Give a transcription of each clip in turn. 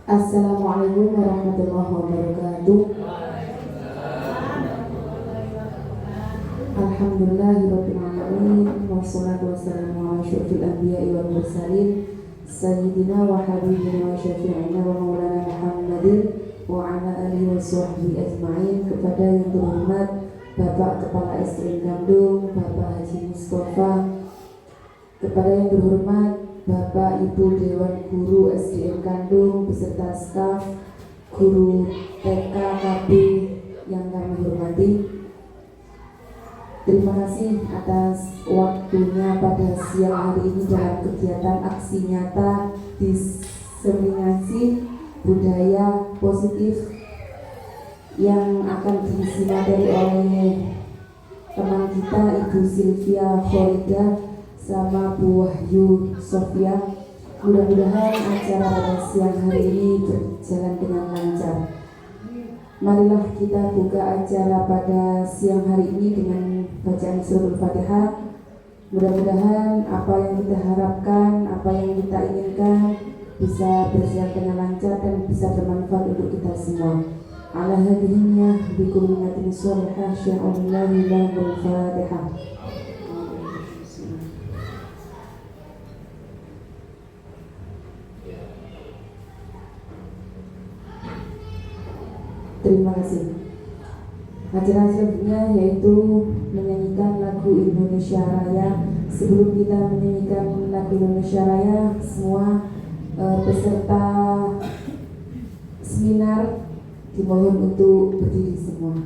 Assalamualaikum warahmatullahi wabarakatuh. Alhamdulillahirabbil alamin wassalatu wassalamu ala asyrofil anbiya'i wal mursalin sayyidina wa habibina wa syafi'ina wa maulana Muhammadin wa ala alihi wa sahbihi ajma'in. Kepada yang terhormat Bapak Kepala SDN Kandung, Bapak Haji Mustafa, kepada yang terhormat Bapak Ibu Dewan Guru SDN Kandung beserta staf guru TK KB yang kami hormati, terima kasih atas waktunya pada siang hari ini dalam kegiatan aksi nyata diseminasi budaya positif yang akan diisi materi oleh teman kita Ibu Sylvia Kholidah sama Bu Wahyu Sofia. Mudah-mudahan acara pada siang hari ini berjalan dengan lancar. Marilah kita buka acara pada siang hari ini dengan bacaan surah Al-Fatihah. Mudah-mudahan apa yang kita harapkan, apa yang kita inginkan bisa berjalan dengan lancar dan bisa bermanfaat untuk kita semua. Ala hadhihi bikum minatin sholihah sya'ulillahi lahul Fatihah. Terima kasih. Acara selanjutnya yaitu menyanyikan lagu Indonesia Raya. Sebelum kita menyanyikan lagu Indonesia Raya, semua peserta seminar dimohon untuk berdiri semua.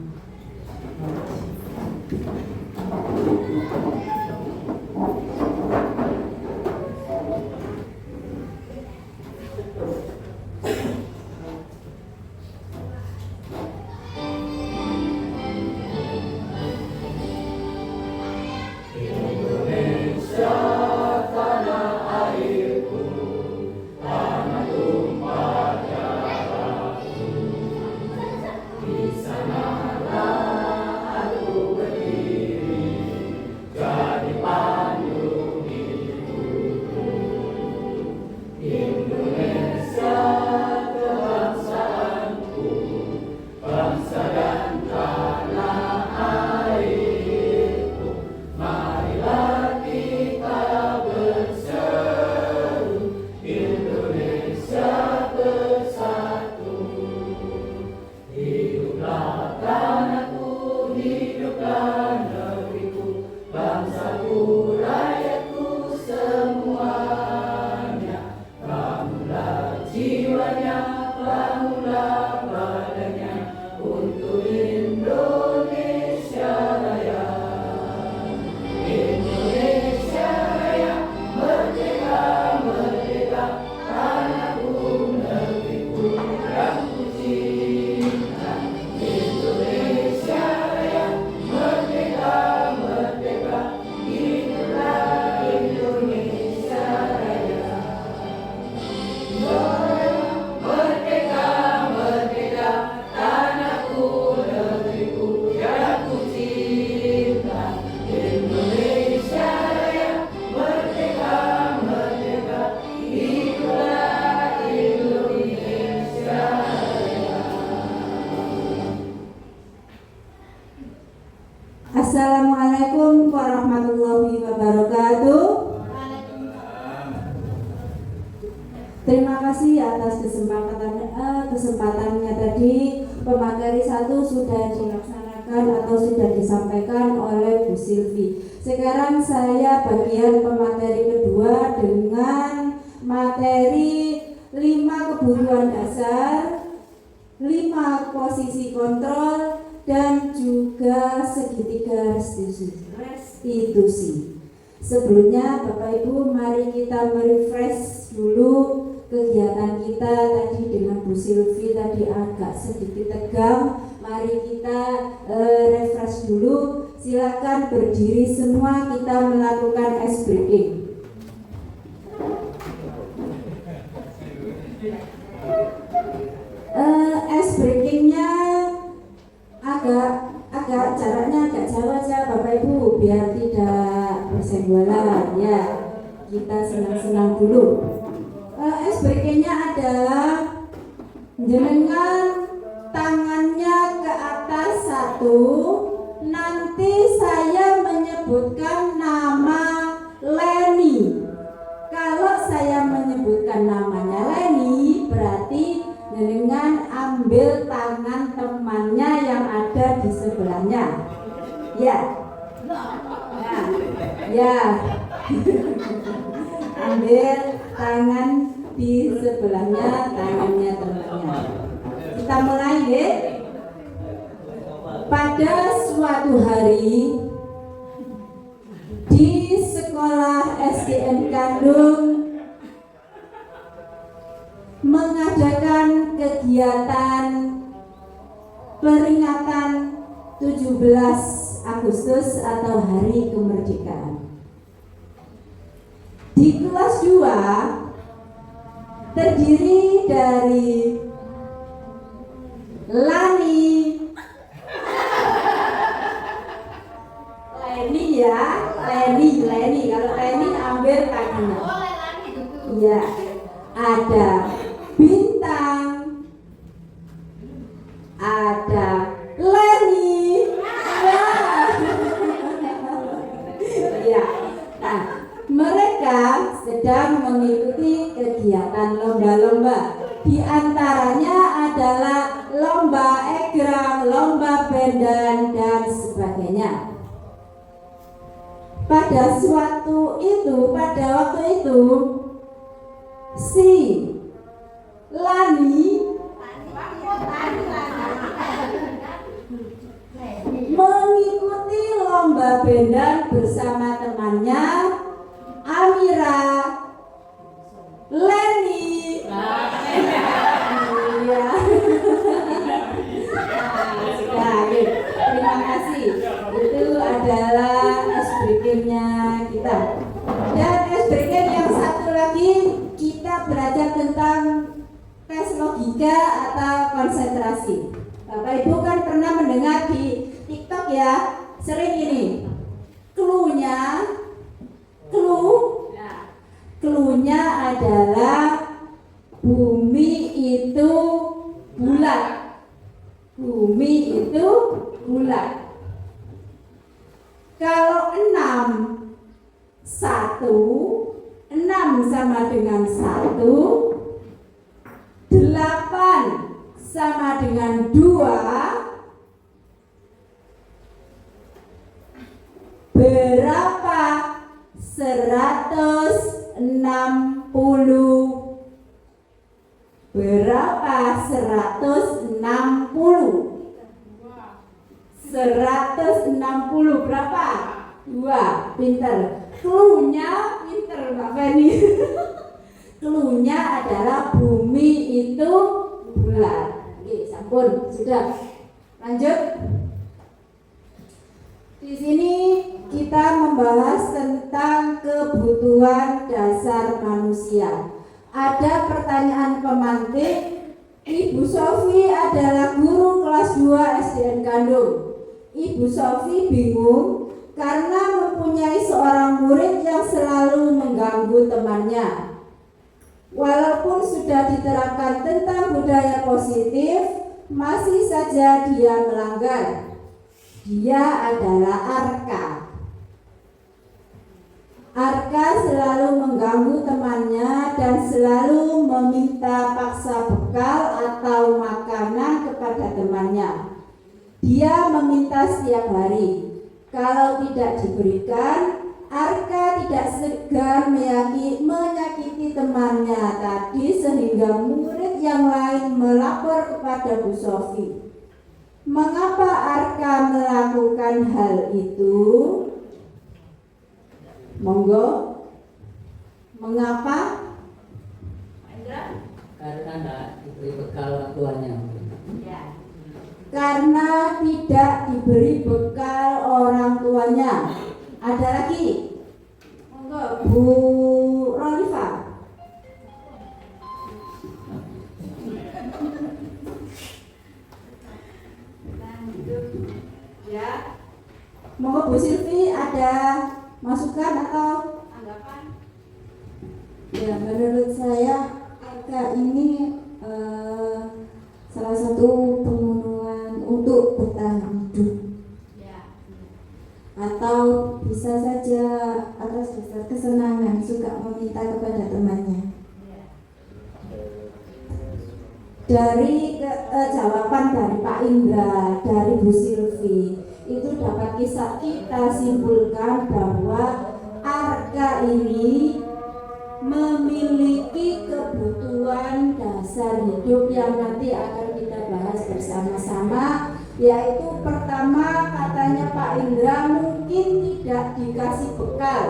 Assalamualaikum warahmatullahi wabarakatuh. Terima kasih atas kesempatannya tadi. Pemateri 1 sudah dilaksanakan atau sudah disampaikan oleh Bu Sylvie. Sekarang saya bagian pemateri kedua dengan materi 5 kebutuhan dasar, 5 posisi kontrol, dan juga segitiga restitusi. Sebelumnya Bapak Ibu, mari kita merefresh dulu kegiatan kita tadi dengan Bu Sylvie tadi agak sedikit tegang. Mari kita refresh dulu. Silakan berdiri semua, kita melakukan ice breaking. Ice breakingnya agak jaraknya agak jauh aja Bapak Ibu biar tidak bersenggolan ya. Kita senang-senang dulu. Ice breakingnya adalah Jenengan tangannya ke atas satu. Nanti saya menyebutkan nama Leni. Kalau saya menyebutkan namanya Leni, berarti jenengan ambil tangan temannya yang ada di sebelahnya. Ya. Nah, ya. Ambil tangan di sebelahnya, tangannya temannya. Kita mulai ya. Pada suatu hari di sekolah SDN Kandung mengadakan kegiatan peringatan 17 Agustus atau Hari Kemerdekaan. Di kelas 2 terdiri dari Leni ya, Leni. Kalau Leni ambil tangannya. Iya. Ada Bintang, ada Leni. Ya. Nah, mereka sedang mengikuti kegiatan lomba-lomba. Di antaranya adalah lomba egrang, lomba pendan dan sebagainya. Pada waktu itu si Lani mengikuti lomba pendan bersama temannya Amira, Leni. Iya. Terima kasih. Itu adalah berikutnya kita. Dan berikut yang satu lagi kita belajar tentang tes logika atau konsentrasi. Bapak Ibu kan pernah mendengar di TikTok ya, sering ini. Clue-nya adalah bumi itu bulat. Bumi itu bulat. Kalau 6 sama dengan 1, 8 sama dengan 2, berapa 160? Berapa 160? 160 berapa? 2. Pinter. Clue-nya pinter Mbak Feni. Clue-nya adalah bumi itu bulat. Oke, sampun, sudah. Lanjut. Di sini kita membahas tentang kebutuhan dasar manusia. Ada pertanyaan pemantik. Ibu Sofi adalah guru kelas 2 SDN Kandung. Ibu Sofi bingung karena mempunyai seorang murid yang selalu mengganggu temannya. Walaupun sudah diterapkan tentang budaya positif, masih saja dia melanggar. Dia adalah Arka. Arka selalu mengganggu temannya dan selalu meminta paksa bekal atau makanan kepada temannya. Dia meminta setiap hari. Kalau tidak diberikan, Arka tidak segan menyakiti temannya tadi sehingga murid yang lain melapor kepada Bu Sofi. Mengapa Arka melakukan hal itu? Monggo. Mengapa? Karena tidak diberi bekal orang tuanya. Ya. Karena tidak diberi bekal orang tuanya. Ada lagi? Monggo, Bu Rolifa. Ya. Monggo Bu Silvi, ada masukan atau anggapan? Ya, menurut saya angka ini kesenangan, suka meminta kepada temannya. Dari jawaban dari Pak Indra, dari Bu Silvi, itu dapat kita simpulkan bahwa Arka ini memiliki kebutuhan dasar hidup yang nanti akan kita bahas bersama-sama, yaitu pertama katanya Pak Indra mungkin tidak dikasih bekal,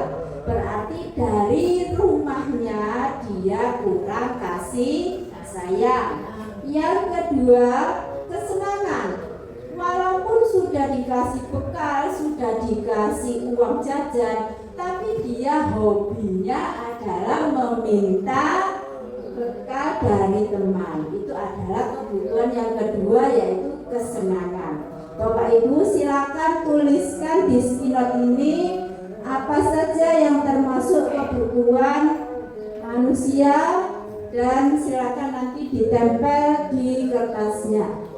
berarti dari rumahnya dia kurang kasih sayang. Yang kedua, kesenangan. Walaupun sudah dikasih bekal, sudah dikasih uang jajan, tapi dia hobinya adalah meminta bekal dari teman. Itu adalah kebutuhan yang kedua, yaitu kesenangan. Bapak Ibu silakan tuliskan di spinot ini apa saja yang termasuk kebutuhan manusia, dan silakan nanti ditempel di kertasnya.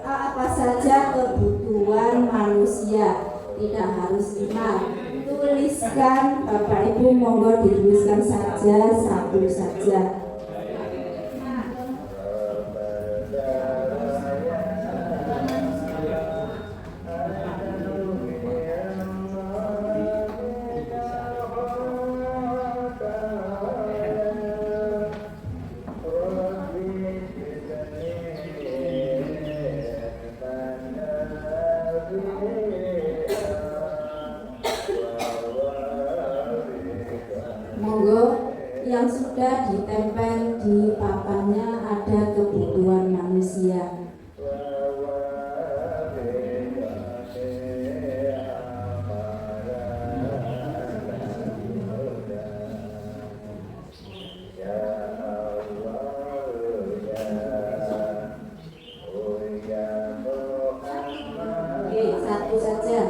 Apa saja kebutuhan manusia, tidak harus 5. Tuliskan, Bapak Ibu monggo dituliskan saja satu saja. Yang sudah ditempel di papannya ada kebutuhan manusia. Oke, satu saja.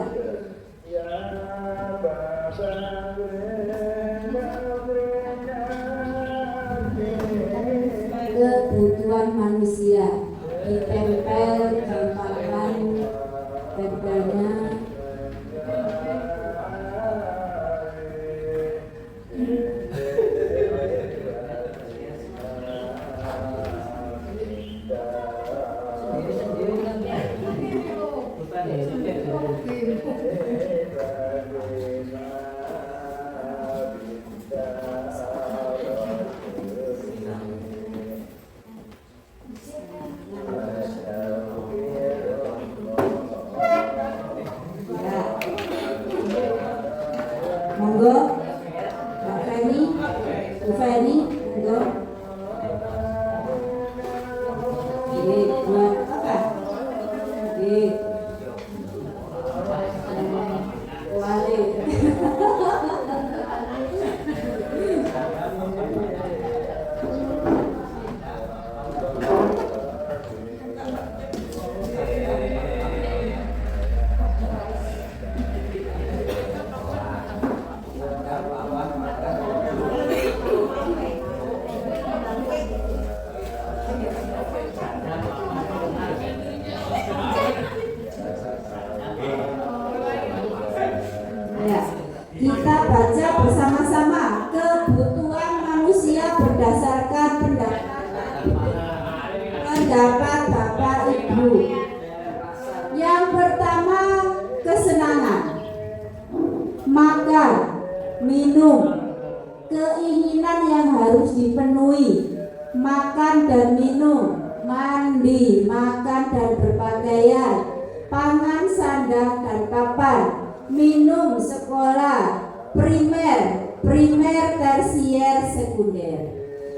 Kebutuhan manusia ditempel di papan tempelnya. Monggo, Mbak Feni, Bu Feni, monggo. Ini buat apa? Ini wale. Kita baca bersama-sama kebutuhan manusia berdasarkan pendapat Bapak Ibu. Yang pertama, kesenangan, makan, minum, keinginan yang harus dipenuhi, makan dan minum, mandi, makan dan berpakaian, pangan, sandang dan papan, minum, sekolah, primer, tersier, sekunder.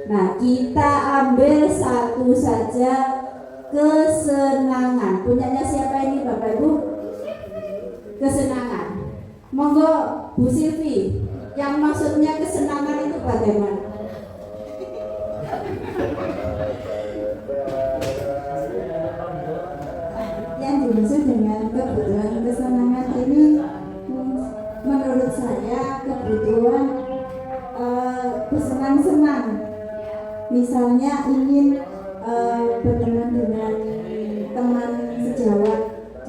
Nah, kita ambil satu saja, kesenangan. Punyanya siapa ini Bapak Ibu? Kesenangan. Monggo Bu Silvi, yang maksudnya kesenangan itu bagaimana? Yang dimaksud dengan kebutuhan kesenangan ini bersenang-senang. Misalnya ingin berteman dengan teman sejawat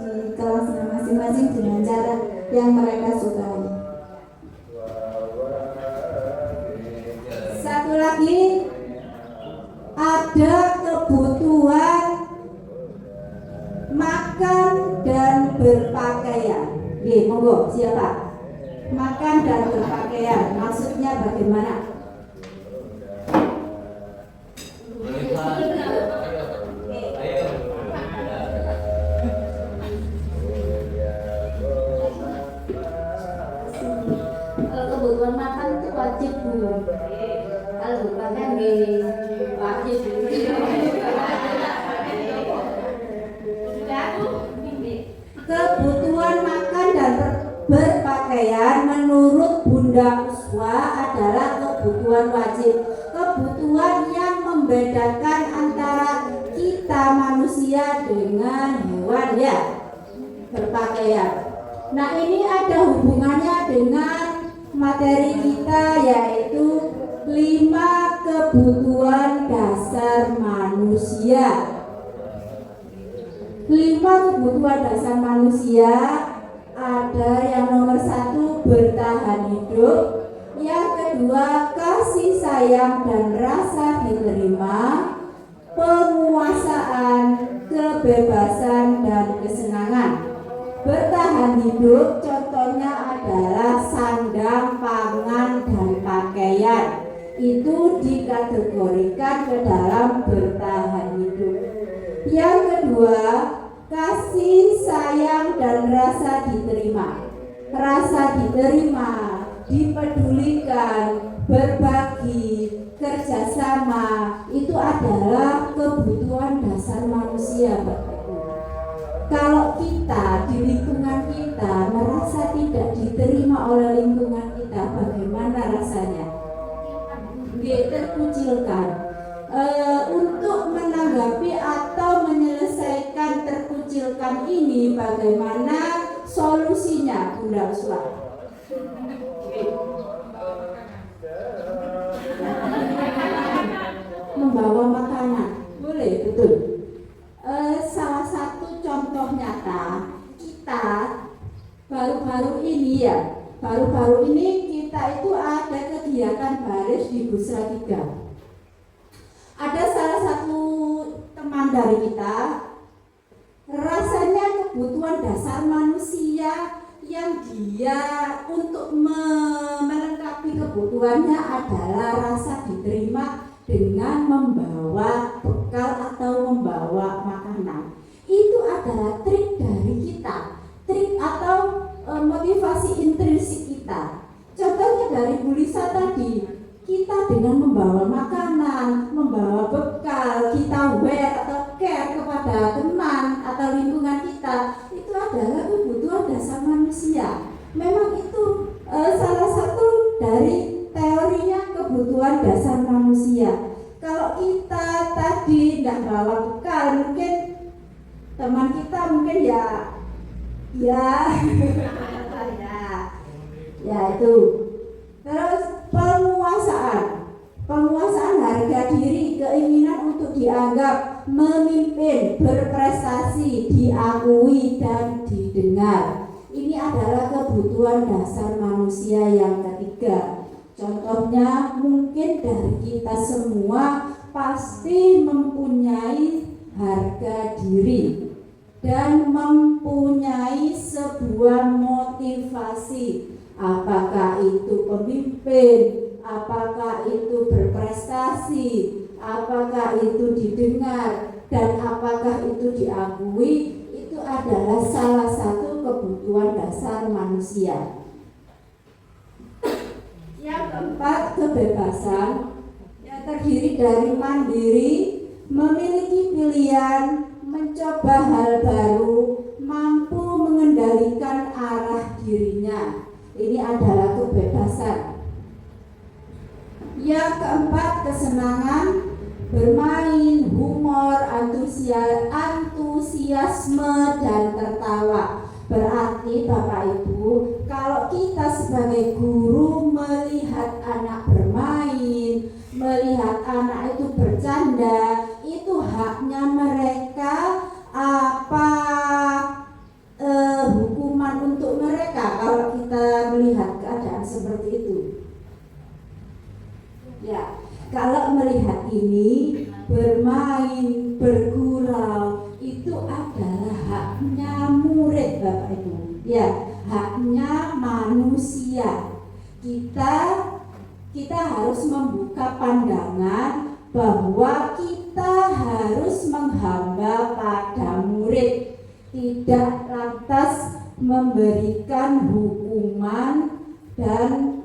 di kelasnya masing-masing dengan cara yang mereka sukai. Satu lagi, ada kebutuhan makan dan berpakaian. Monggo, siapa? Makan dan berpakaian, maksudnya bagaimana? Kalau kebutuhan makan itu wajib Bu. Kalau berpakaian wajib Bu. Kebutuhan makan dan berpakaian menurut Bunda Uswa adalah kebutuhan wajib, kebutuhan yang membedakan antara kita manusia dengan hewan ya, berpakaian. Nah ini ada hubungannya dengan materi kita, yaitu 5 kebutuhan dasar manusia. 5 kebutuhan dasar manusia ada yang nomor 1 bertahan hidup, yang kedua kasih sayang dan rasa diterima, penguasaan, kebebasan dan kesenangan. Bertahan hidup contohnya adalah sandang, pangan dan pakaian. Itu dikategorikan ke dalam bertahan hidup. Yang kedua, kasih sayang dan rasa diterima. Rasa diterima, dipedulikan, berbagi, kerjasama, itu adalah kebutuhan dasar manusia, Bapak Ibu. Kalau kita di lingkungan kita merasa tidak diterima oleh lingkungan kita, bagaimana rasanya? Terkucilkan. Untuk menanggapi atau menyelesaikan terkucilkan ini, bagaimana solusinya, Bunda Uswa? Membawa makanan, boleh, betul. Salah satu contoh nyata kita baru-baru ini kita itu ada kegiatan baris di Busra 3. Ada salah satu teman dari kita, rasanya kebutuhan dasar manusia yang dia untuk melengkapi kebutuhannya adalah rasa diterima dengan membawa bekal atau membawa makanan. Itu adalah trik dari kita, trik atau motivasi intrinsik kita. Contohnya dari Bu Lisa tadi, kita dengan membawa makanan, membawa bekal, kita atau care kepada teman atau lingkungan kita, itu adalah kebutuhan dasar manusia. Memang itu salah satu dari teorinya kebutuhan dasar manusia. Kalau kita tadi tidak bawa bekal, mungkin teman kita mungkin ya itu. Terus penguasaan harga diri, keinginan untuk dianggap memimpin, berprestasi, diakui dan didengar. Ini adalah kebutuhan dasar manusia yang ketiga. Contohnya mungkin dari kita semua pasti mempunyai harga diri dan mempunyai sebuah motivasi. Apakah itu pemimpin, apakah itu berprestasi, apakah itu didengar, dan apakah itu diakui, itu adalah salah satu kebutuhan dasar manusia. Yang keempat, kebebasan, yang terdiri dari mandiri, memiliki pilihan, mencoba hal baru, mampu mengendalikan arah dirinya. Ini adalah kebebasan. Yang keempat, kesenangan, bermain, humor, antusiasme, dan tertawa. Berarti Bapak Ibu, kalau kita sebagai guru melihat anak bermain, Ya, kalau melihat ini, bermain, bergurau itu adalah haknya murid Bapak Ibu. Ya, haknya manusia. Kita harus membuka pandangan bahwa kita harus menghamba pada murid, tidak lantas memberikan hukuman dan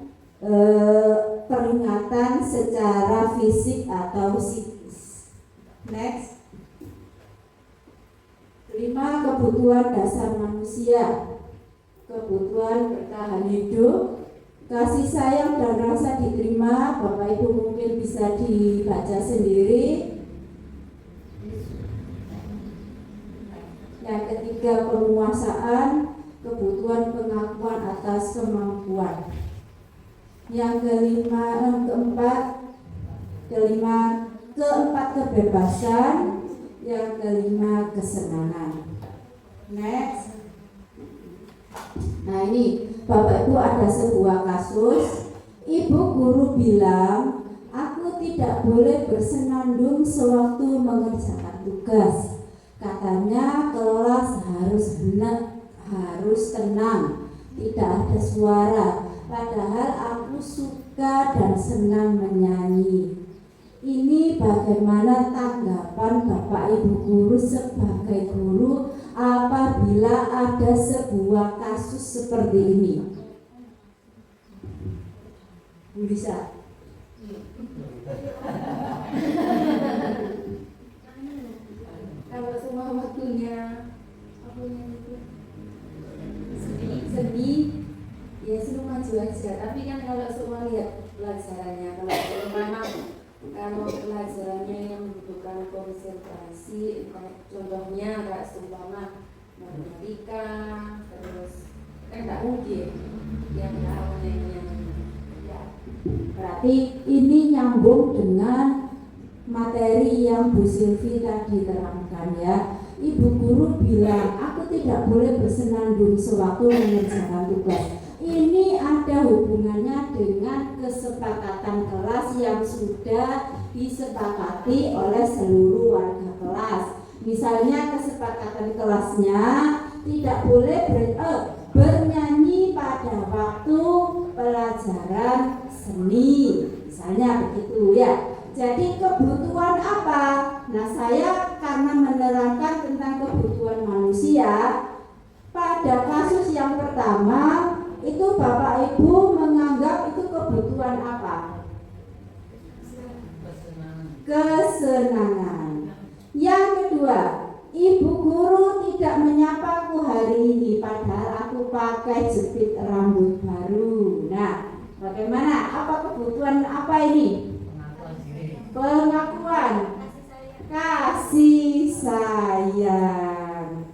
peringatan secara fisik atau psikis. Next. 5. Kebutuhan dasar manusia. Kebutuhan bertahan hidup, kasih sayang dan rasa diterima. Bapak Ibu mungkin bisa dibaca sendiri. Yang ketiga, penguasaan, kebutuhan pengakuan atas kemampuan. Yang keempat kebebasan, yang kelima kesenangan. Next. Nah ini Bapak Ibu ada sebuah kasus, ibu guru bilang aku tidak boleh bersenandung sewaktu mengerjakan tugas. Katanya kelas harus hening, harus tenang, tidak ada suara. Padahal aku suka dan senang menyanyi. Ini bagaimana tanggapan Bapak Ibu guru sebagai guru apabila ada sebuah kasus seperti ini? Bisa. Kalau semua waktunya seni ya suruh maju aja, tapi kan kalau semua lihat pelajarannya, kalau pelajarannya yang membutuhkan konsentrasi, contohnya kayak seumpama matematika, terus kan nggak mungkin yang awalnya ya. Berarti ini nyambung dengan materi yang Bu Silvi tadi terangkan ya. Ibu guru bilang aku tidak boleh bersenandung sewaktu mengerjakan tugas. Ini ada hubungannya dengan kesepakatan kelas yang sudah disepakati oleh seluruh warga kelas. Misalnya kesepakatan kelasnya tidak boleh bernyanyi pada waktu pelajaran seni, misalnya begitu ya. Jadi kebutuhan apa? Nah saya karena menerangkan tentang kebutuhan manusia, pada kasus yang pertama itu Bapak Ibu menganggap itu kebutuhan apa? Kesenangan. Yang kedua, ibu guru tidak menyapaku hari ini padahal aku pakai jepit rambut baru. Nah, bagaimana? Apa kebutuhan apa ini? Pengakuan, kasih sayang.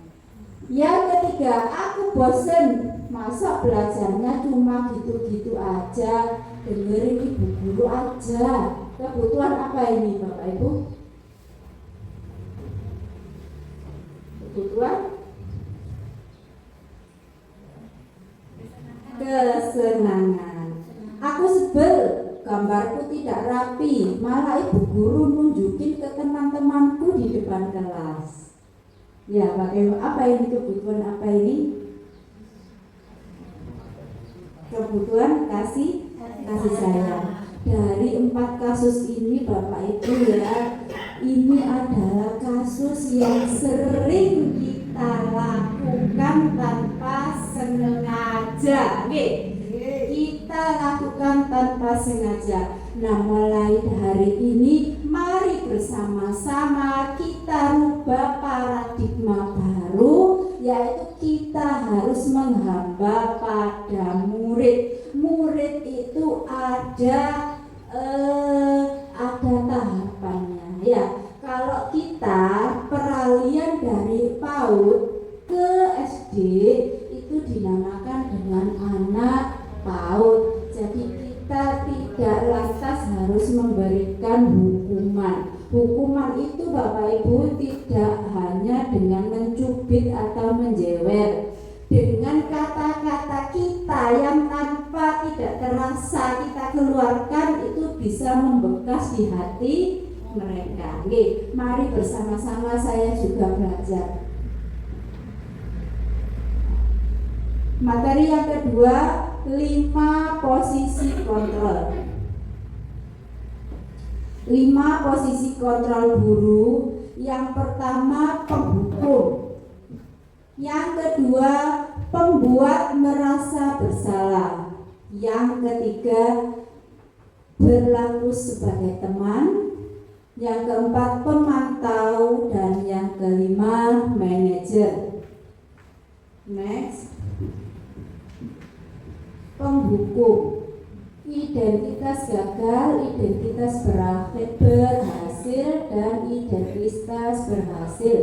Yang ketiga, aku bosen, masa belajarnya cuma gitu-gitu aja, dengerin ibu guru aja. Kebutuhan apa ini Bapak Ibu? Kebutuhan kesenangan. Aku sebel, gambarku tidak rapi, malah ibu guru nunjukin ke teman-temanku di depan kelas. Ya, bagaimana? Apa ini kebutuhan apa ini? Kebutuhan kasih sayang. Dari 4 kasus ini Bapak Ibu ya, ini adalah kasus yang sering kita lakukan tanpa sengaja. Kita lakukan tanpa sengaja. Nah mulai hari ini mari bersama-sama kita rubah paradigma baru, yaitu kita harus menghamba pada murid. Murid itu ada tahapannya ya. Kalau kita peralihan dari PAUD ke SD itu dinamakan dengan anak PAUD. Jadi kita tidak lantas harus memberikan hukuman. Hukuman itu Bapak Ibu tidak hanya dengan mencubit atau menjewer. Dengan kata-kata kita yang tanpa tidak terasa paksa kita keluarkan itu bisa membekas di hati mereka. Oke, mari bersama-sama saya juga belajar. Materi yang kedua, 5 posisi kontrol. 5 posisi kontrol guru. Yang pertama, penghukum. Yang kedua, pembuat merasa bersalah. Yang ketiga, berlaku sebagai teman. Yang keempat, pemantau. Dan yang kelima, manajer. Next. Penghukum. Identitas gagal, identitas berhasil, dan identitas berhasil.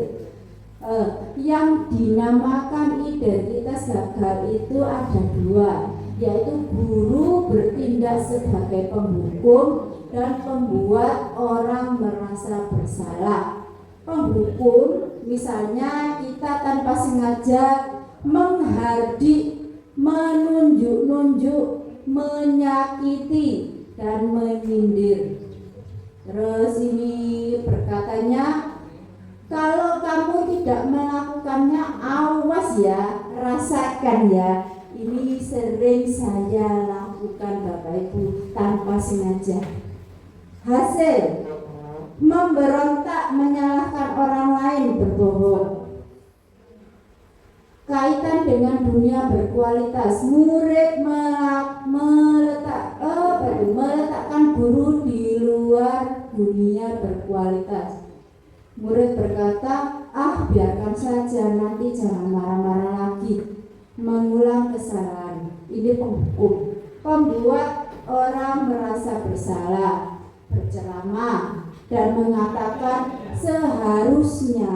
Yang dinamakan identitas gagal itu ada 2, yaitu guru bertindak sebagai penghukum dan pembuat orang merasa bersalah. Penghukum, misalnya kita tanpa sengaja menghardik, menunjuk-nunjuk, menyakiti, dan menyindir. Terus ini berkatanya, kalau kamu tidak melakukannya, awas ya, rasakan ya. Ini sering saya lakukan Bapak Ibu tanpa sengaja. Hasil, memberontak, menyalahkan orang lain, berbohong. Kaitan dengan dunia berkualitas, murid meletakkan guru di luar dunia berkualitas. Murid berkata, biarkan saja, nanti jangan marah-marah lagi. Mengulang kesalahan. Ini penghukum. Pembuat orang merasa bersalah, berceramah dan mengatakan seharusnya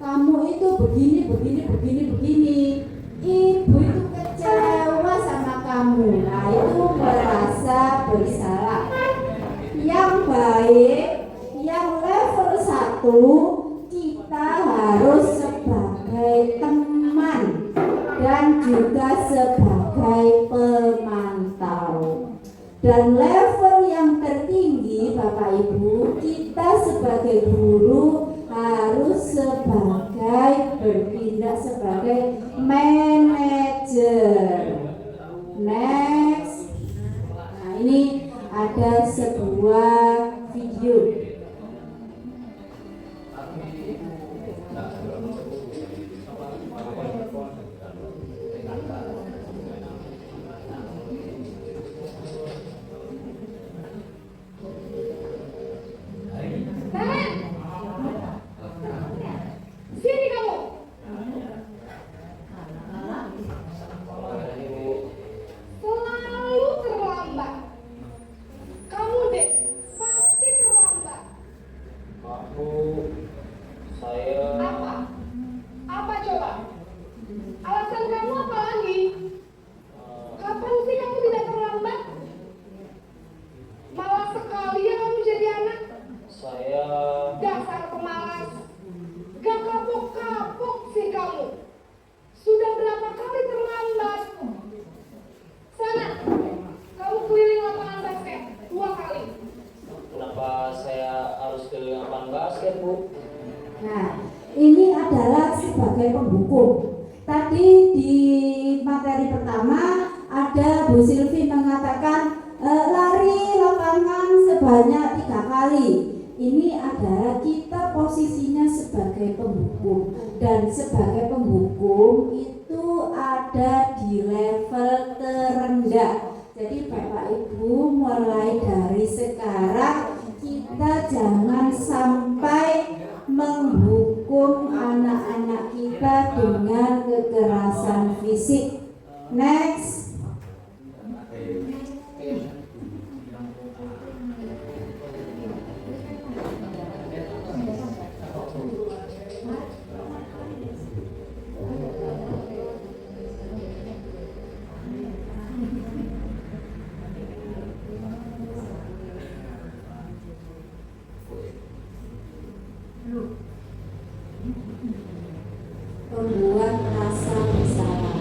kamu itu begini. Ibu itu kecewa sama kamu. Nah, itu merasa bersalah. Yang baik, yang level 1, kita harus sebagai teman dan juga sebagai pemantau. Dan level yang tertinggi Bapak Ibu, kita sebagai guru harus bertindak sebagai manajer. Next. Nah, ini ada sebuah video. Sini kamu. Selalu terlambat. Kamu deh pasti terlambat. Saya. Apa coba? Alasan kamu apa lagi? Kapan sih kamu tidak terlambat? Malas sekali ya kamu jadi anak. Saya. Dasar pemalas. Gak kapok-kapok sih kamu. Sudah berapa kali terlambat? Sana, kamu keliling lapangan basket 2 kali. Kenapa saya harus keliling lapangan basket, Bu? Nah, ini adalah sebagai penghukum. Tadi di materi pertama ada Bu Silvi mengatakan lari lapangan sebanyak 3 kali. Ini adalah kita posisinya sebagai penghukum, dan sebagai penghukum itu ada di level terendah. Jadi Bapak Ibu, mulai dari sekarang kita jangan sampai menghukum anak-anak kita dengan kekerasan fisik. Next. Membuat rasa bersalah.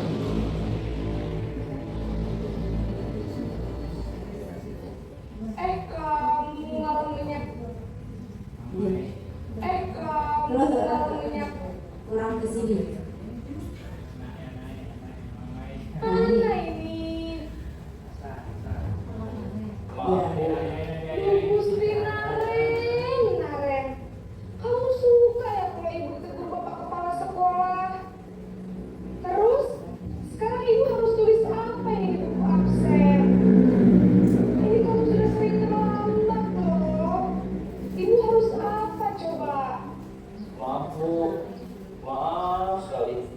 sini. Mana ini? Maaf Bu. Duh, Gusti Naren. Kamu suka ya kalau ibu tegur bapak kepala sekolah? Terus, sekarang ibu harus tulis apa ini di buku absen? Ini kamu sudah sering terlambat loh. Ibu harus apa coba? Maaf Bu. Maaf sekali.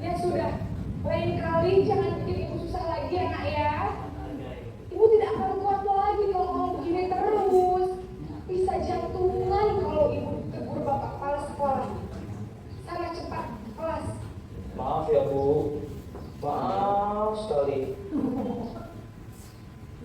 Ya sudah, lain kali jangan bikin ibu susah lagi ya nak ya. Ibu tidak akan kuat lagi kalau kamu begini terus. Bisa jantungan kalau ibu tegur bapak kepala sekolah. Sana cepat, kelas. Maaf ya Bu. Maaf sekali.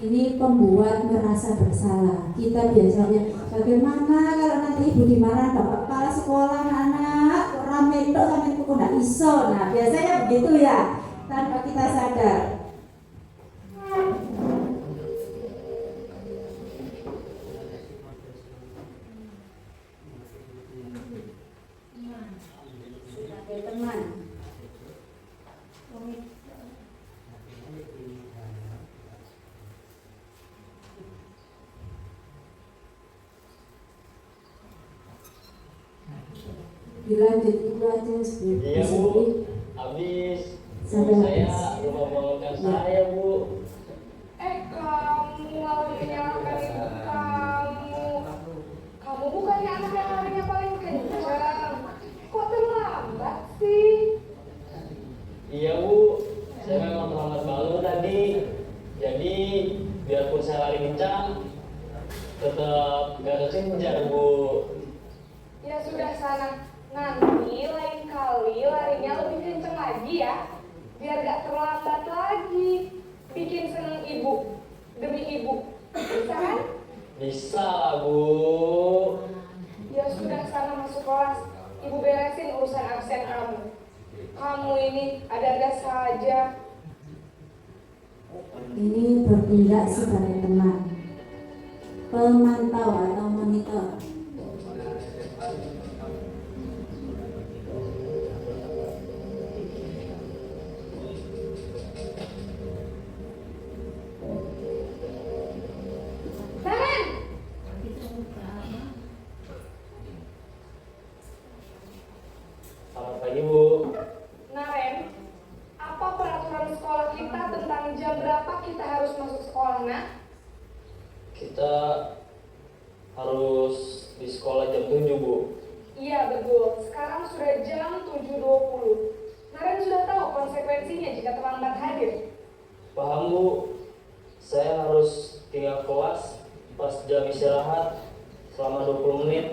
Ini pembuat merasa bersalah. Kita biasanya bagaimana kalau nanti ibu dimarahin bapak kepala sekolah, anak rame itu sampai kuku nggak iso. Nah biasanya begitu ya, tanpa kita sadar. Sebagai teman. Dilanjut itu aja sebelum Iya Bu. Habis. Bu, saya lupa bangunkan saya Bu. Kamu malah menyalahkan ibu kamu. Kamu bukannya anak yang larinya paling kencang. Kok terlambat sih? Iya Bu. Saya memang terlambat bangun tadi. Jadi biarpun saya lari kencang, tetap gak kekejar Bu. Ya sudah sana. Nanti lain kali larinya lebih kencang lagi ya. Biar gak terlambat lagi. Bikin seneng ibu. Demi ibu. Bisa kan? Bisa lah Bu. Ya sudah sana masuk kelas. Ibu beresin urusan absen kamu. Kamu ini ada-ada saja. Ini bertindak sebagai teman, pemantau atau monitor. Naren! Selamat pagi Bu. Naren, apa peraturan sekolah kita tentang jam berapa kita harus masuk sekolah, nak? Kita harus di sekolah jam 7 Bu. Iya, betul. Sekarang sudah jam 7.20. Naren sudah tahu konsekuensinya jika terlambat hadir. Paham Bu. Saya harus tinggal kelas pas jam istirahat selama 20 menit.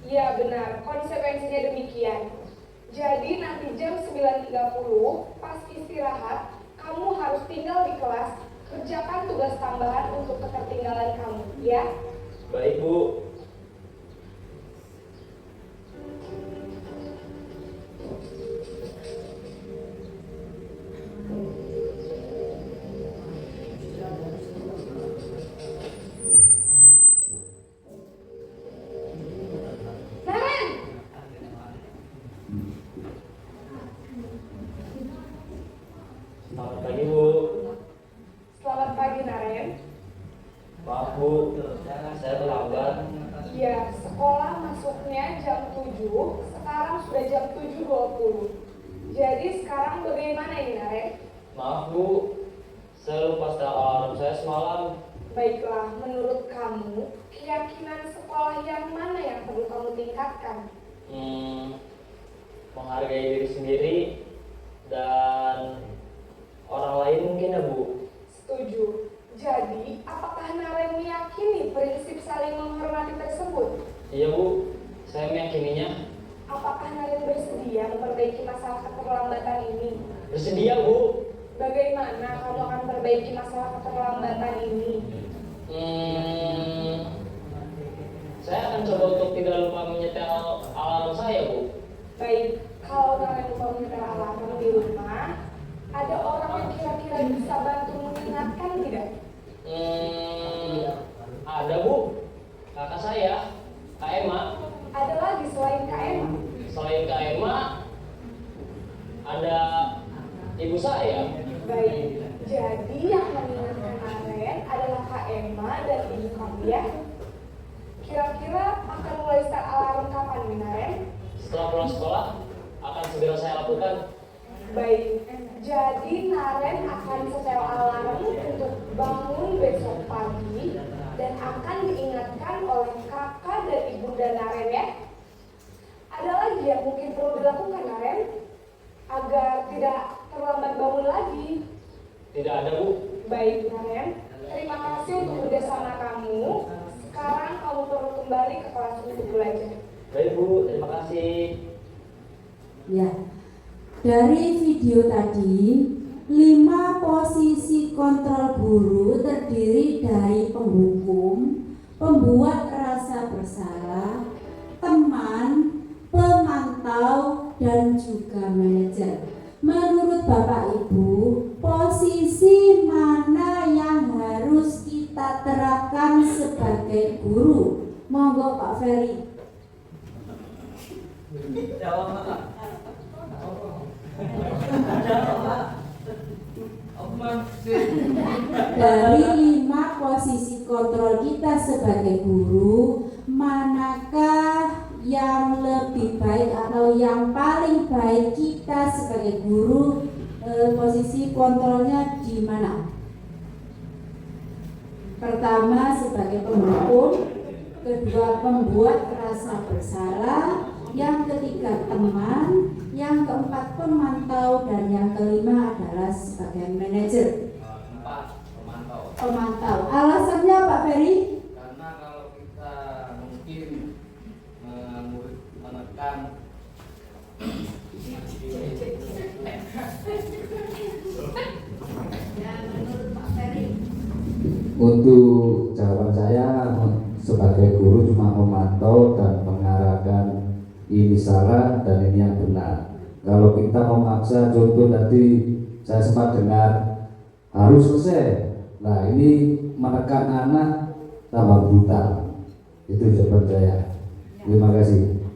Iya, benar. Konsekuensinya demikian. Jadi nanti jam 9.30 pas istirahat, kamu harus tinggal di kelas, kerjakan tugas tambahan untuk ketertinggalan kamu, ya? Baik Bu. Naren! Selamat pagi Bu. Selamat pagi, Naren. Maaf Bu, saya terlambat. Ya, sekolah masuknya jam 7, sekarang sudah jam 7.20. Jadi sekarang bagaimana ini, Naren? Maaf Bu, saya lupa setel alarm saya semalam. Baiklah, menurut kamu, keyakinan sekolah yang mana yang perlu kamu tingkatkan? Menghargai diri sendiri dan orang lain mungkin ya Bu. Setuju. Jadi, apakah Naren meyakini prinsip saling menghormati tersebut? Iya Bu, saya meyakininya. Apakah Naren bersedia memperbaiki masalah keterlambatan ini? Bersedia Bu. Bagaimana kamu akan perbaiki masalah keterlambatan ini? Saya akan coba untuk tidak lupa menyetel alarm saya Bu. Baik, kalau Naren lupa menyetel alarm di rumah, ada orang yang kira-kira bisa bantu mengingatkan tidak? Ada Bu, kakak saya, Kak Emma. Ada lagi selain Kak Emma? selain Kak Emma, ada ibu saya. Baik, jadi yang mengingatkan Aren adalah Kak Emma dan ibu kamu ya. Kira-kira akan mulai start alarm kapan nih Naren? Setelah pulang sekolah, akan segera saya lakukan. Baik, jadi Naren akan setel alarm untuk bangun besok pagi dan akan diingatkan oleh kakak dan ibunda Naren ya. Ada lagi yang mungkin perlu dilakukan Naren agar tidak terlambat bangun lagi? Tidak ada, Bu. Baik Naren, terima kasih untuk kerjasama kamu. Sekarang kamu perlu kembali ke kelas untuk belajar. Baik, Bu. Terima kasih. Ya, dari video tadi 5 posisi kontrol guru terdiri dari penghukum, pembuat rasa bersalah, teman, pemantau, dan juga manajer. Menurut Bapak Ibu, posisi mana yang harus kita terapkan sebagai guru? Monggo Pak Ferry. Dari 5 posisi kontrol kita sebagai guru, manakah yang lebih baik atau yang paling baik kita sebagai guru, posisi kontrolnya di mana? Pertama sebagai penghukum, kedua pembuat rasa bersalah, yang ketiga teman, yang keempat pemantau, dan yang kelima adalah sebagai manajer. Pemantau. Alasannya Pak Ferry? Karena kalau kita mungkin menekan Menurut Pak Ferry. Untuk jawaban saya sebagai guru cuma memantau dan mengarahkan ini salah dan ini yang benar. Kalau kita memaksa, contoh tadi saya sempat dengar harus selesai. Nah ini menekan anak tambah brutal. Itu jawaban saya. Terima kasih.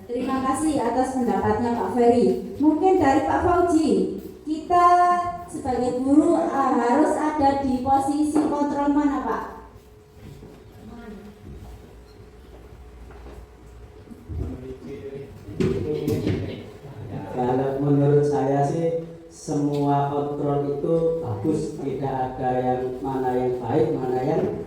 Terima kasih atas pendapatnya Pak Ferry. Mungkin dari Pak Fauji, kita sebagai guru harus ada di posisi kontrol mana Pak? Kalau menurut saya sih semua kontrol itu bagus, tidak ada yang mana yang baik, mana yang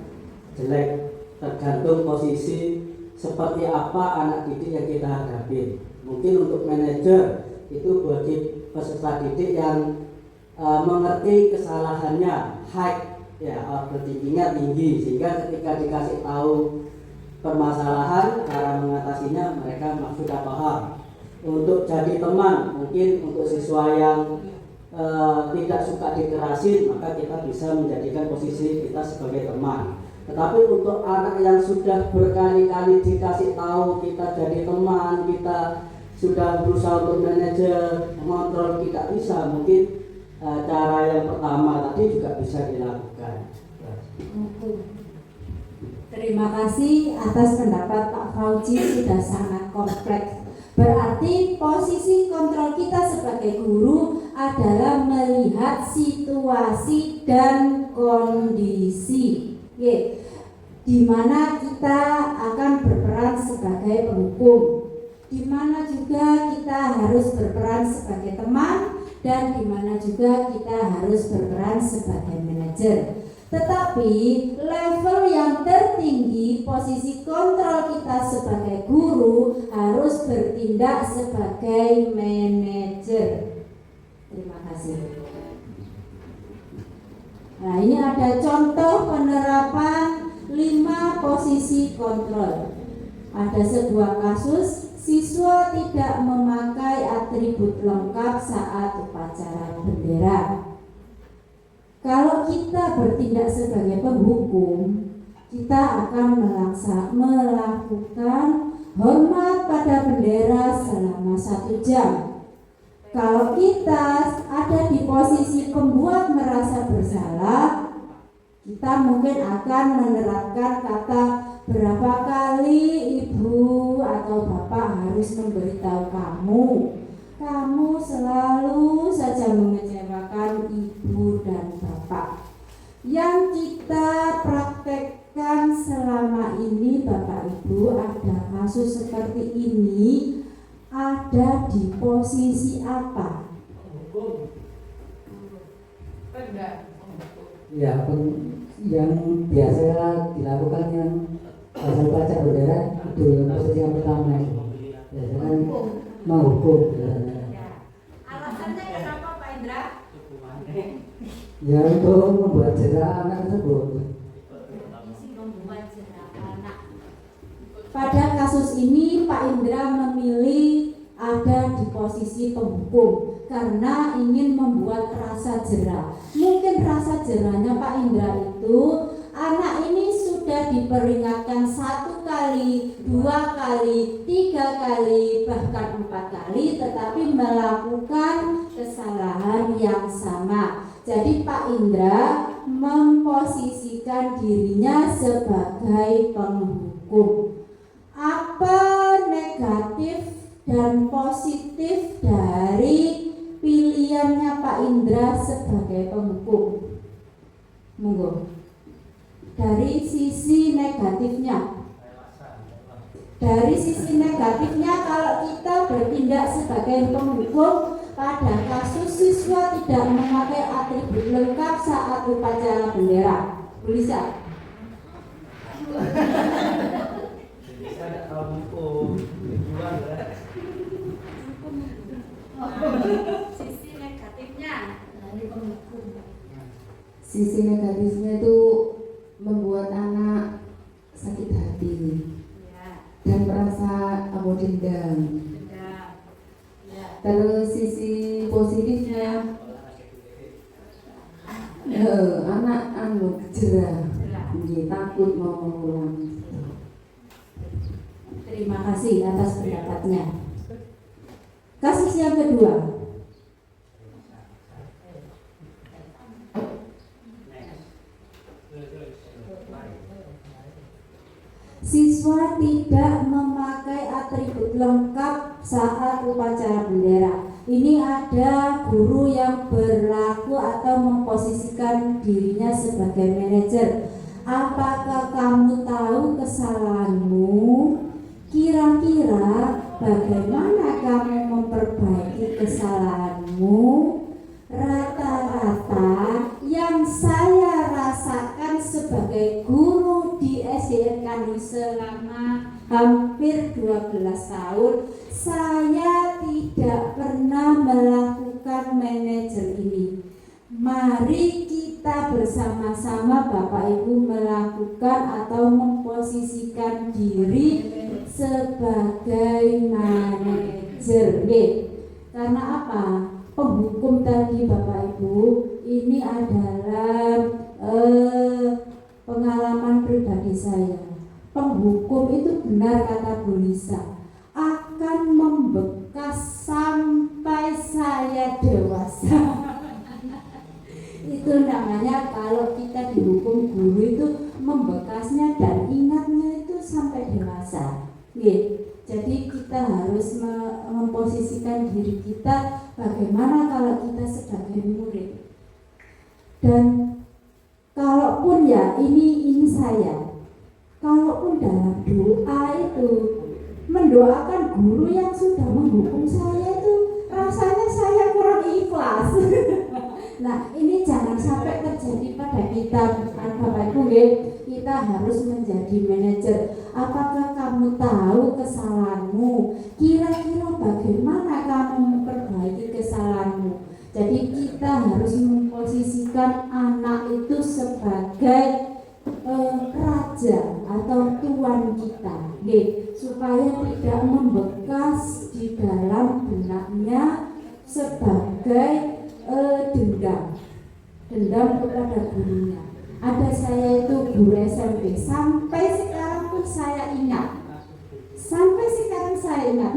jelek, tergantung posisi seperti apa anak didik yang kita hadapi. Mungkin untuk manajer itu bagi peserta didik yang mengerti kesalahannya, high ya, overthinkingnya tinggi, sehingga ketika dikasih tahu permasalahan, cara mengatasinya mereka sudah paham. Untuk jadi teman, mungkin untuk siswa yang tidak suka dikerasin, maka kita bisa menjadikan posisi kita sebagai teman. Tetapi untuk anak yang sudah berkali-kali dikasih tahu kita jadi teman, kita sudah berusaha untuk manajer, mengontrol, tidak bisa. Mungkin cara yang pertama tadi juga bisa dilakukan. Terima kasih atas pendapat Pak Fauji, sudah sangat kompleks. Berarti posisi kontrol kita sebagai guru adalah melihat situasi dan kondisi, di mana kita akan berperan sebagai penghukum, di mana juga kita harus berperan sebagai teman, dan di mana juga kita harus berperan sebagai manajer. Tetapi level yang tertinggi, posisi kontrol kita sebagai guru harus bertindak sebagai manajer. Terima kasih. Nah, ini ada contoh penerapan 5 posisi kontrol. Ada sebuah kasus siswa tidak memakai atribut lengkap saat upacara bendera. Kalau kita bertindak sebagai penghukum, kita akan melakukan hormat pada bendera selama 1 jam. Kalau kita ada di posisi pembuat merasa bersalah, kita mungkin akan menerapkan kata berapa kali ibu atau bapak Bapak harus memberitahu kamu selalu saja mengecewakan Ibu dan Bapak. Yang kita praktekkan selama ini Bapak Ibu, ada kasus seperti ini, ada di posisi apa? Ya, yang biasa dilakukan yang pasal pajak bendera itu yang posisi yang pertama itu. Biasanya kan menghukum. Alasannya kenapa Pak Indra? Ya untuk membuat jera anak tersebut. Pada kasus ini Pak Indra memilih ada di posisi penghukum karena ingin membuat rasa jera. Mungkin rasa jerahnya Pak Indra itu, anak ini sudah diperingatkan 1 kali, 2 kali, 3 kali, bahkan 4 kali, tetapi melakukan kesalahan yang sama. Jadi Pak Indra memposisikan dirinya sebagai penghukum. Apa negatif dan positif dari pilihannya Pak Indra sebagai penghukum? Monggo. Dari sisi negatifnya. Dari sisi negatifnya, kalau kita bertindak sebagai penghukum pada kasus siswa tidak memakai atribut lengkap saat upacara bendera, bisa? Sisi negatifnya dari penghukum. Sisi negatifnya itu membuat anak sakit hati dan merasa dendam. Terus sisi positifnya anak jerah, takut mau mengulang. Terima kasih atas pendapatnya. Kasus yang kedua. Siswa tidak memakai atribut lengkap saat upacara bendera. Ini ada guru yang berlaku atau memposisikan dirinya sebagai manajer. Apakah kamu tahu kesalahanmu? Kira-kira bagaimana kamu memperbaiki kesalahanmu? Rata-rata yang saya rasakan sebagai guru di SDN Kandu selama hampir 12 tahun, saya tidak pernah melakukan manajer ini. Mari kita bersama-sama Bapak Ibu melakukan atau memposisikan diri sebagai manajer. Karena apa? Penghukum tadi Bapak Ibu, ini adalah pengalaman pribadi saya. Penghukum itu benar kata Bu Lisa, akan membekas sampai saya dewasa. Itu namanya kalau kita dihukum guru itu membekasnya dan ingatnya itu sampai dewasa. Jadi kita harus memposisikan diri kita bagaimana kalau kita sebagai murid. Dan kalaupun ya ini saya, kalaupun dalam doa itu mendoakan guru yang sudah menghukum saya itu rasanya saya kurang ikhlas. Nah, ini jangan sampai terjadi pada kita, Bapak Ibu. Kita harus menjadi manajer. Apakah kamu tahu kesalahanmu? Kira-kira bagaimana kamu memperbaiki kesalahanmu? Jadi kita harus memposisikan anak itu sebagai raja atau tuan kita, supaya tidak membekas di dalam benaknya sebagai dendam kepada gurunya. Ada saya itu guru SMP, sampai sekarang pun saya ingat.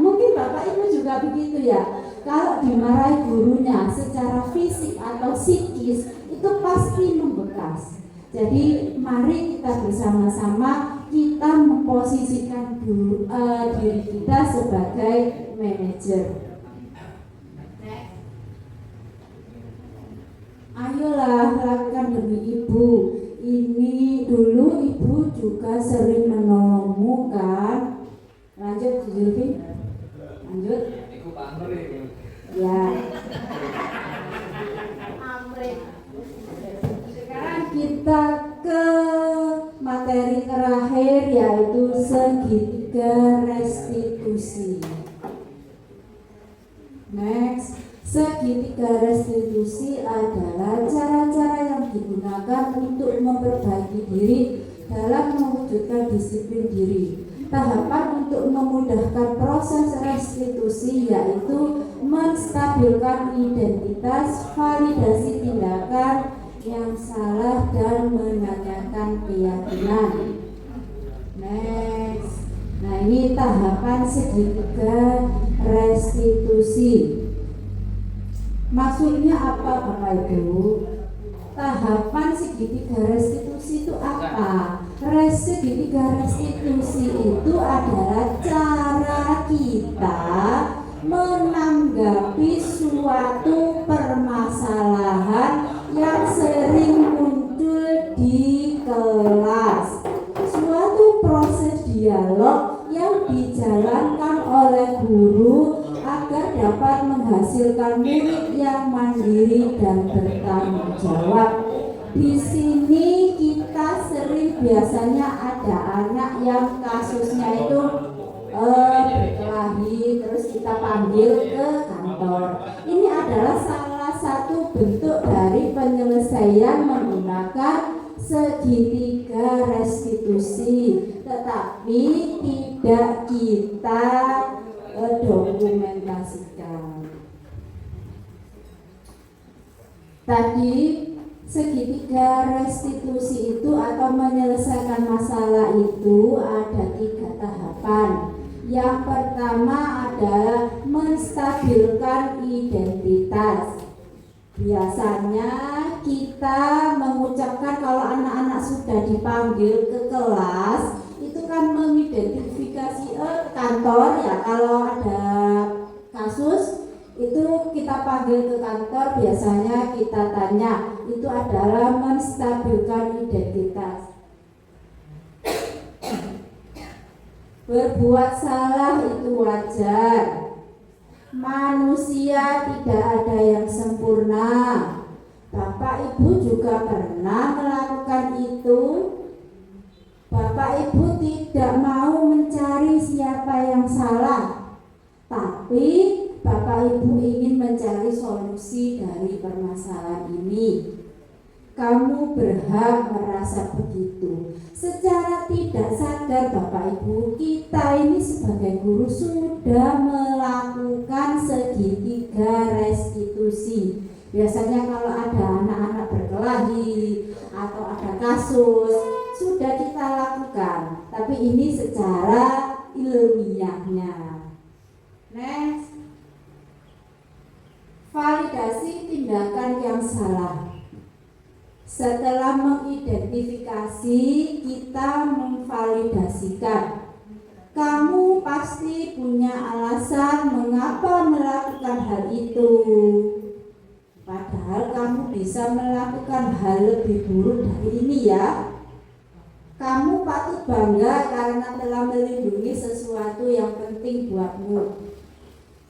Mungkin Bapak Ibu juga begitu ya. Kalau dimarahi gurunya secara fisik atau psikis itu pasti membekas. Jadi mari kita bersama-sama kita memposisikan diri kita sebagai manajer. Ayolah lakukan demi ibu. Ini dulu ibu juga sering menolongmu kan. Lanjut Zulfi. Lanjut. Iku pamrih. Ya. Amrih. Sekarang kita ke materi terakhir yaitu segitiga restitusi. Next, segitiga restitusi adalah cara-cara yang digunakan untuk memperbaiki diri dalam mewujudkan disiplin diri. Tahapan untuk memudahkan proses restitusi yaitu menstabilkan identitas, validasi tindakan yang salah dan menanyakan keyakinan. Next. Nah, ini tahapan segitiga restitusi. Maksudnya apa Bapak Ibu? Tahapan segitiga restitusi itu apa? Segitiga restitusi itu adalah cara kita menanggapi suatu permasalahan yang sering muncul di kelas. Suatu proses dialog yang dijalankan oleh guru agar dapat menghasilkan murid yang mandiri dan bertanggung jawab. Di sini kita sering biasanya ada anak yang kasusnya itu berkelahi, terus kita panggil ke kantor. Ini adalah salah satu bentuk dari penyelesaian menggunakan segitiga restitusi, tetapi tidak kita dokumentasikan. Tadi segitiga restitusi itu atau menyelesaikan masalah itu ada 3 tahapan. Yang pertama adalah menstabilkan identitas. Biasanya kita mengucapkan kalau anak-anak sudah dipanggil ke kelas itu kan mengidentifikasi kantor ya, kalau ada kasus itu kita panggil ke kantor, biasanya kita tanya, itu adalah menstabilkan identitas. Berbuat salah itu wajar. Manusia tidak ada yang sempurna. Bapak Ibu juga pernah melakukan itu. Bapak Ibu tidak mau mencari siapa yang salah, tapi Bapak Ibu ingin mencari solusi dari permasalahan ini. Kamu berhak merasa begitu. Secara tidak sadar Bapak Ibu, kita ini sebagai guru sudah melakukan segitiga restitusi. Biasanya kalau ada anak-anak berkelahi atau ada kasus, sudah kita lakukan. Tapi ini secara ilmiahnya. Next. Validasi tindakan yang salah. Setelah mengidentifikasi, kita memvalidasikan. Kamu pasti punya alasan mengapa melakukan hal itu. Padahal kamu bisa melakukan hal lebih buruk dari ini ya. Kamu patut bangga karena telah melindungi sesuatu yang penting buatmu.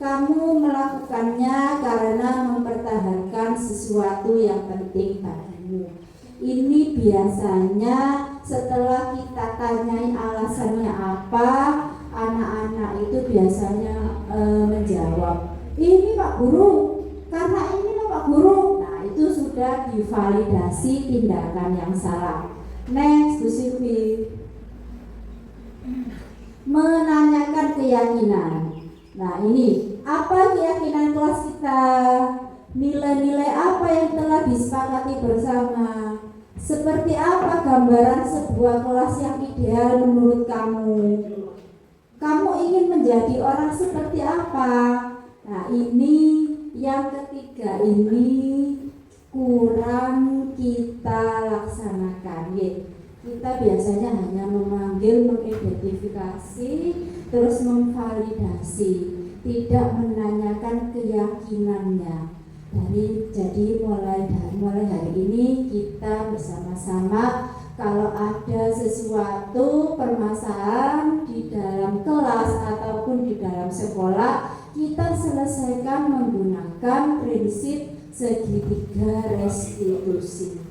Kamu melakukannya karena mempertahankan sesuatu yang penting bagimu. Ini biasanya setelah kita tanyai alasannya apa, anak-anak itu biasanya menjawab, ini Pak Guru, karena ini Pak Guru. Nah, itu sudah divalidasi tindakan yang salah. Next, Bu Silvi. Menanyakan keyakinan. Nah, ini apa keyakinan kelas kita? Nilai-nilai apa yang telah disepakati bersama? Seperti apa gambaran sebuah kelas yang ideal menurut kamu? Kamu ingin menjadi orang seperti apa? Nah, ini yang ketiga ini kurang kita laksanakan. Kita biasanya hanya memanggil, mengidentifikasi, terus memvalidasi, tidak menanyakan keyakinannya. Jadi mulai hari ini kita bersama-sama, kalau ada sesuatu permasalahan di dalam kelas ataupun di dalam sekolah, kita selesaikan menggunakan prinsip segitiga restitusi.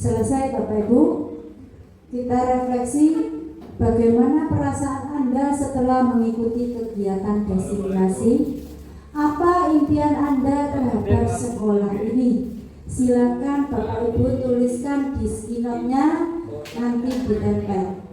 Selesai Bapak Ibu, kita refleksi bagaimana perasaan Anda setelah mengikuti kegiatan destinasi. Apa impian Anda terhadap sekolah ini? Silakan Bapak Ibu tuliskan di skinotnya, nanti ditempel.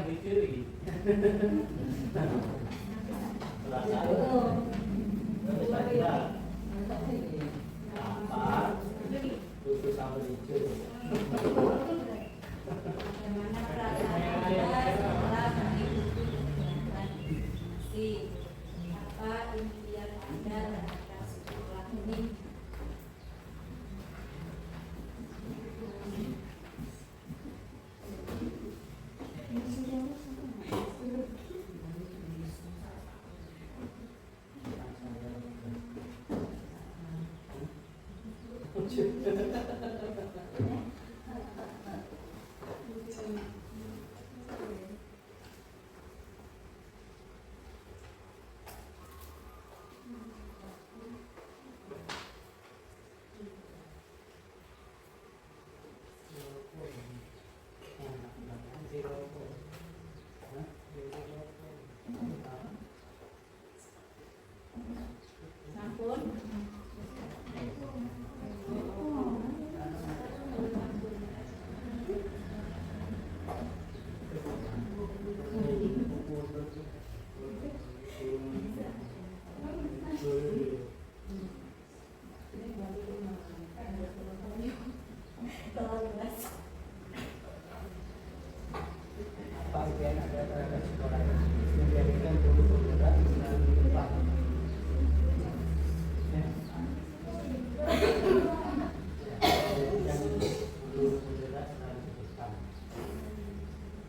yang dicuri. Apa? Buku sama dicuri. Bagaimana perasaan Anda setelah mengikuti kegiatan diskriminasi? Apa impian Anda terhadap sekolah ini? Apa impian Anda terhadap sekolah ini? Menjadikan guru penggerak dan depan. Menjadikan guru penggerak dan depan.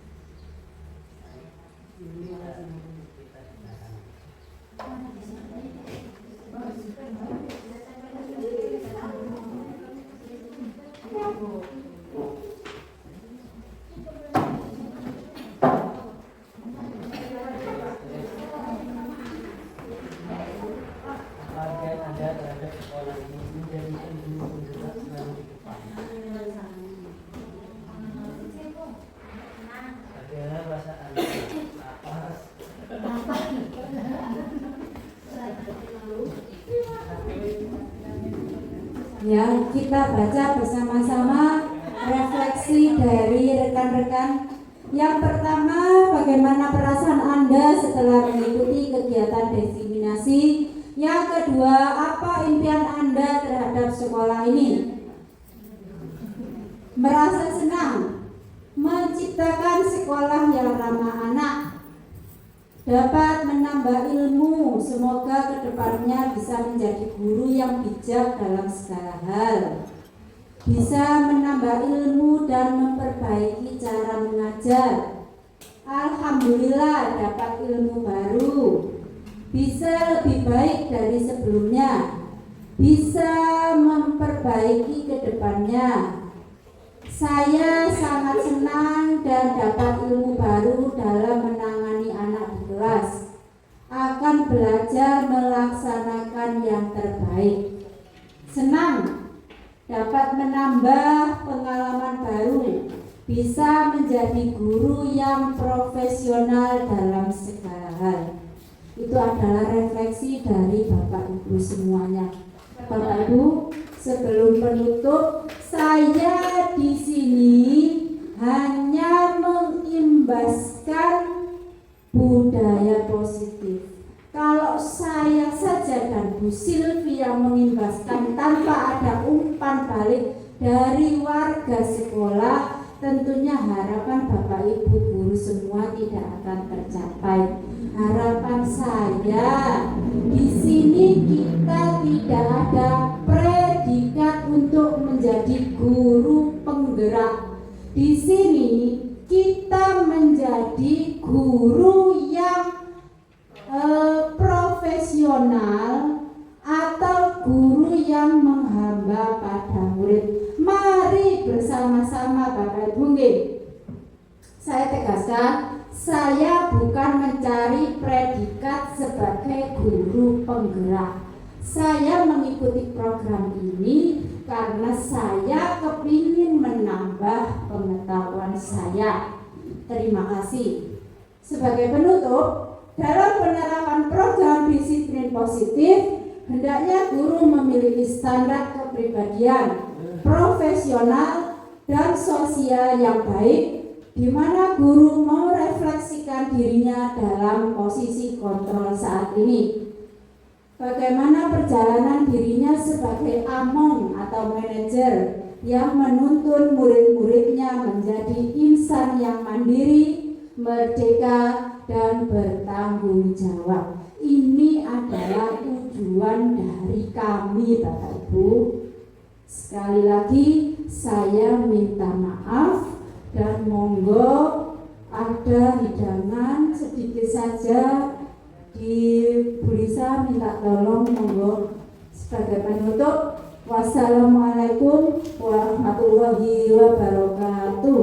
Ini kita gunakan. Bagian Anda terhadap sekolah ini menjadikan guru penggerak selalu di depan. Bagaimana bahasa Anda? Ya, kita baca bersama-sama refleksi dari rekan-rekan. Yang pertama, bagaimana perasaan Anda setelah mengikuti kegiatan diskriminasi? Yang kedua, apa impian Anda terhadap sekolah ini? Merasa senang menciptakan sekolah yang ramah anak, dapat menambah ilmu, semoga kedepannya bisa menjadi guru yang bijak dalam segala hal, bisa menambah ilmu dan memperbaiki cara mengajar. Alhamdulillah dapat ilmu baru, bisa lebih baik dari sebelumnya, bisa memperbaiki kedepannya. Saya sangat senang dan dapat ilmu baru dalam menangani anak di kelas. Akan belajar melaksanakan yang terbaik. Senang dapat menambah pengalaman baru, bisa menjadi guru yang profesional dalam segala hal. Itu adalah refleksi dari Bapak Ibu semuanya. Bapak Ibu, sebelum penutup, saya di sini hanya mengimbaskan budaya positif. Kalau saya saja dan Bu Silvi yang mengimbaskan tanpa ada umpan balik dari warga sekolah, tentunya harapan Bapak Ibu guru semua tidak akan tercapai. Harapan saya di sini kita tidak ada predikat untuk menjadi guru penggerak. Di sini kita menjadi guru yang profesional atau guru yang menghamba pada murid. Mari bersama-sama Bapak Ibu. Saya tegaskan, saya bukan mencari predikat sebagai guru penggerak. Saya mengikuti program ini karena saya kepingin menambah pengetahuan saya. Terima kasih. Sebagai penutup, dalam penerapan program disiplin positif, hendaknya guru memiliki standar kepribadian profesional dan sosial yang baik, di mana guru merefleksikan dirinya dalam posisi kontrol saat ini. Bagaimana perjalanan dirinya sebagai among atau manajer yang menuntun murid-muridnya menjadi insan yang mandiri, merdeka, dan bertanggung jawab. Ini adalah tujuan dari kami, Bapak Ibu. Sekali lagi saya minta maaf dan monggo ada hidangan sedikit saja di Bu Lisa, minta tolong monggo sebagai penutup. Wassalamualaikum warahmatullahi wabarakatuh.